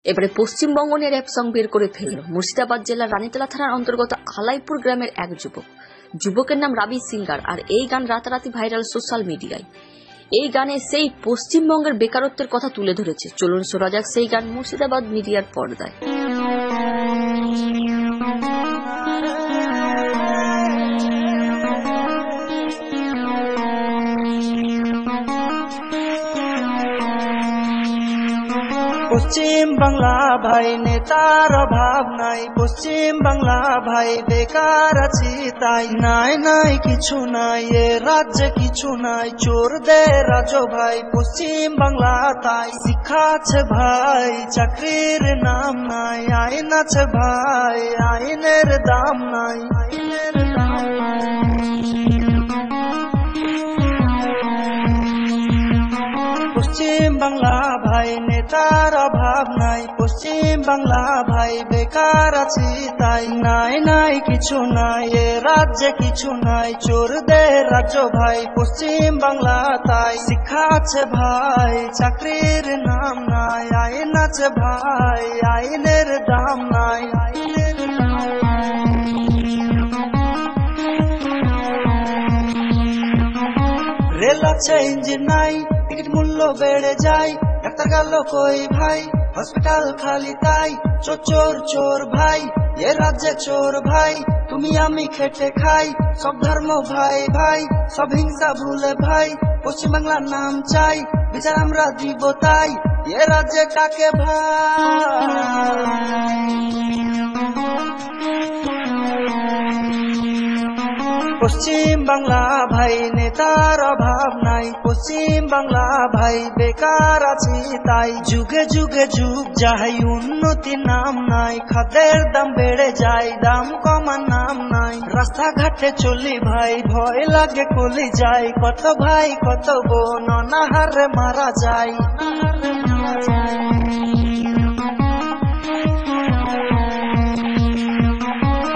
এবারে পশ্চিমবঙ্গ নিয়ে rap song বের করে ফেলল মুর্শিদাবাদ জেলার রানীতলা থানার অন্তর্গত আলাইপুর গ্রামের এক যুবকের নাম রাবি সিঙ্গার। আর এই গান রাতারাতি ভাইরাল সোশ্যাল মিডিয়ায়। এই গানে সেই পশ্চিমবঙ্গের বেকারত্বের কথা তুলে ধরেছে। চলুন শোনা যাক সেই গান মুর্শিদাবাদ মিডিয়ার পর্দায়। পশ্চিম বাংলা ভাই নেতার অভাব নাই, পশ্চিম বাংলা ভাই বেকার আছি তাই। নাই নাই কিছু নাই এ রাজ্যে কিছু নাই, চোরদের রাজ ভাই পশ্চিম বাংলা তাই। শিক্ষা আছে ভাই চাকরির নাম নাই, আইন আছে ভাই আইনের দাম নাই, আইনের দাম নাই। পশ্চিম বাংলা ভাই নেতার অভাব নাই, পশ্চিম বাংলা ভাই বেকার আছি তাই। নাই নাই কিছু নাই এ রাজ্যে কিছু নাই, চোরদের রাজ্য ভাই পশ্চিম বাংলা তাই। শিক্ষা আছে ভাই চাকরির নাম নাই, আইন আছে ভাই আইনের দাম নাই, আইনের দাম নাই। রেল আছে ইঞ্জিন নাই, টিকিট মূল্য বেড়ে যায়, ডাক্তার গেল কই ভাই হসপিটাল খালি তাই। চোর চোর ভাই এ রাজ্যে চোর ভাই, তুমি আমি খেটে খাই, সব ধর্ম ভাই ভাই, সব হিংসা ভুলে ভাই পশ্চিম বাংলার নাম চাই, বিচার আমরা দিব তাই এ রাজ্যে কাকে ভাই। পশ্চিম বাংলা ভাই নেতার অভাব নাই, পশ্চিম বাংলা ভাই বেকার আছি তাই। যুগে যুগে যুগ যাই উন্নতি নাম নাই, খাদ্যের দাম বেড়ে যায় দাম কমার নাম নাই। রাস্তাঘাটে চলি ভাই ভয় লাগে কলি যায়, কত ভাই কত বোন অনাহারে মারা যায়।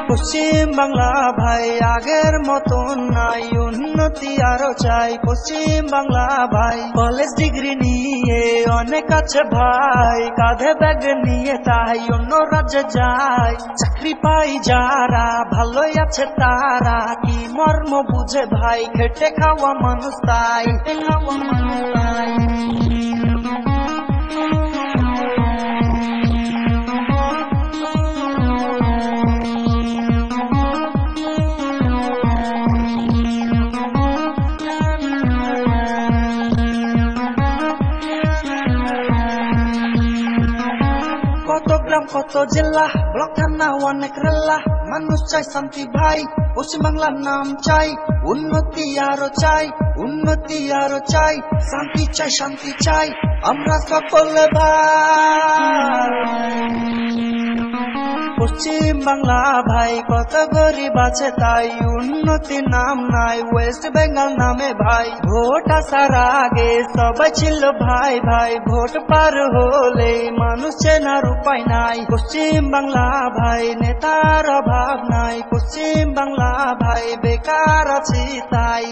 পশ্চিম বাংলা ভাই আগের মতন নাই, উন্নতি আরো চাই পশ্চিম বাংলা ভাই। কলেজ ডিগ্রি নিয়ে অনেক আছে ভাই, কাঁধে ব্যাগ নিয়ে তাই অন্য রাজ্যে যায়। চাকরি পাই যারা ভালোই আছে তারা, কি মর্ম বুঝে ভাই খেটে খাওয়া মানুষ তাই, খাওয়া মানুষ তাই। কত গ্রাম কত জেলা ব্লক থানা অনেক রেলা, মানুষ চাই শান্তি ভাই পশ্চিম বাংলার নাম চাই। উন্নতি আরো চাই, উন্নতি আরো চাই, শান্তি চাই শান্তি চাই আমরা সকলে ভাই। পশ্চিম বাংলা ভাই কত গরিব আছে তাই, উন্নতি নাম নাই ওয়েস্ট বেঙ্গল নামে ভাই। ভোট আসার আগে সবাই ছিল ভাই ভাই, ভোট পার হলে মানুষ চেনার উপায় নাই। পশ্চিম বাংলা ভাই নেতার অভাব নাই, পশ্চিম বাংলা ভাই বেকার আছি তাই।